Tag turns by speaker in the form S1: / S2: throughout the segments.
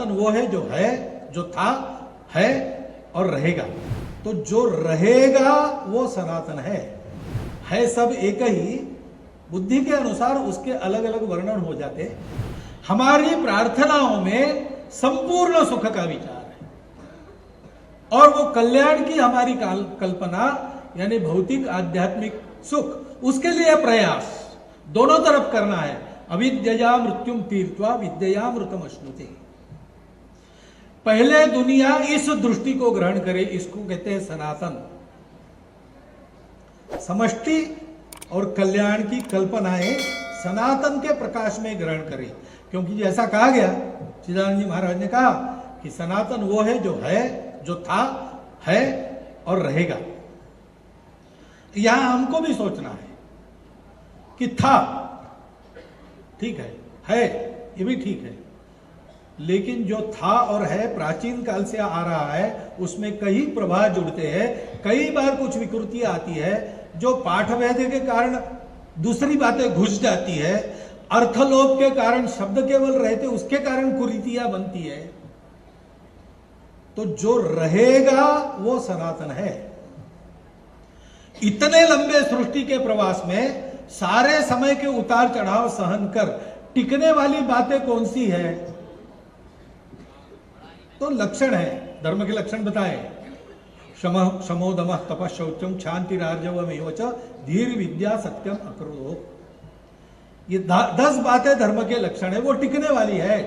S1: सनातन वो है जो है, जो था, है और रहेगा। तो जो रहेगा वो सनातन है सब एक ही। बुद्धि के अनुसार उसके अलग अलग वर्णन हो जाते। हमारी प्रार्थनाओं में संपूर्ण सुख का विचार है और वो कल्याण की हमारी कल्पना, यानी भौतिक आध्यात्मिक सुख, उसके लिए प्रयास दोनों तरफ करना है। अविद्यया मृत्युम तीर्थवा विद्यया मृतम अश्नुते। पहले दुनिया इस दृष्टि को ग्रहण करे, इसको कहते हैं सनातन। समष्टि और कल्याण की कल्पनाएं सनातन के प्रकाश में ग्रहण करें, क्योंकि जैसा कहा गया, चिदानंद जी महाराज ने कहा कि सनातन वो है जो है, जो था, है और रहेगा। यहां हमको भी सोचना है कि था ठीक है ये भी ठीक है, लेकिन जो था और है प्राचीन काल से आ रहा है, उसमें कई प्रभाव जुड़ते हैं, कई बार कुछ विकृतियां आती है, जो पाठभेद के कारण दूसरी बातें घुस जाती है, अर्थलोप के कारण शब्द केवल रहते, उसके कारण कुरीतियां बनती है। तो जो रहेगा वो सनातन है। इतने लंबे सृष्टि के प्रवास में सारे समय के उतार चढ़ाव सहन कर टिकने वाली बातें कौन सी है? तो लक्षण है, धर्म के लक्षण बताए। शमो दमः तपः शौचम क्षांतिरार्जवमेव च धीर विद्या सत्यम अक्रोधो। ये 10 बातें धर्म के लक्षण है, वो टिकने वाली है।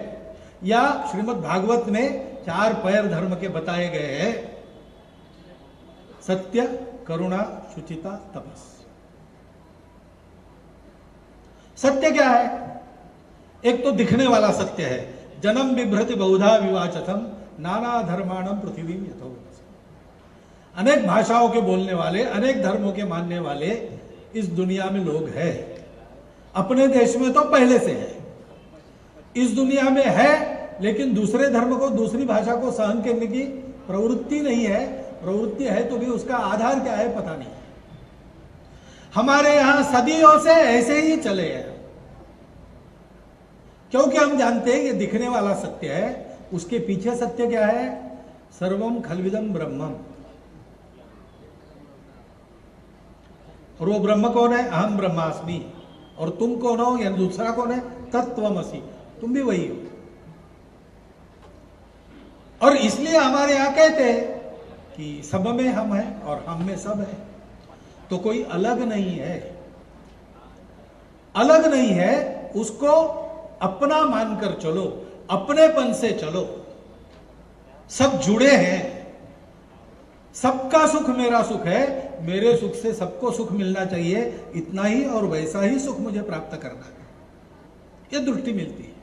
S1: या श्रीमद् भागवत में 4 पैर धर्म के बताए गए हैं, सत्य, करुणा, शुचिता, तपस। सत्य क्या है? एक तो दिखने वाला सत्य है, जन्म बिभ्रति बहुधा विवाचतम नाना धर्माणम पृथ्वी यथो। अनेक भाषाओं के बोलने वाले, अनेक धर्मों के मानने वाले इस दुनिया में लोग हैं। अपने देश में तो पहले से है, इस दुनिया में है, लेकिन दूसरे धर्म को, दूसरी भाषा को सहन करने की प्रवृत्ति नहीं है। प्रवृत्ति है तो भी उसका आधार क्या है पता नहीं। हमारे यहां सदियों से ऐसे ही चले हैं, क्योंकि हम जानते हैं ये दिखने वाला सत्य है, उसके पीछे सत्य क्या है? सर्वम खलविदम ब्रह्मम। और वो ब्रह्म कौन है? अहम ब्रह्मास्मि। और तुम कौन हो? या दूसरा कौन है? तत्त्वमसि। तुम भी वही हो। और इसलिए हमारे यहां कहते हैं कि सब में हम हैं और हम में सब है। तो कोई अलग नहीं है, अलग नहीं है, उसको अपना मानकर चलो, अपनेपन से चलो। सब जुड़े हैं, सबका सुख मेरा सुख है, मेरे सुख से सबको सुख मिलना चाहिए, इतना ही और वैसा ही सुख मुझे प्राप्त करना है, यह दृष्टि मिलती है।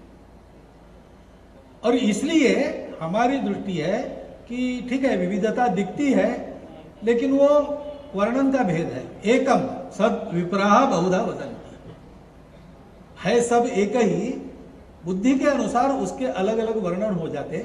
S1: और इसलिए हमारी दृष्टि है कि ठीक है, विविधता दिखती है, लेकिन वो वर्णन का भेद है। एकम सद विप्राह बहुधा वदन्ति। है सब एक ही, बुद्धि के अनुसार उसके अलग अलग वर्णन हो जाते।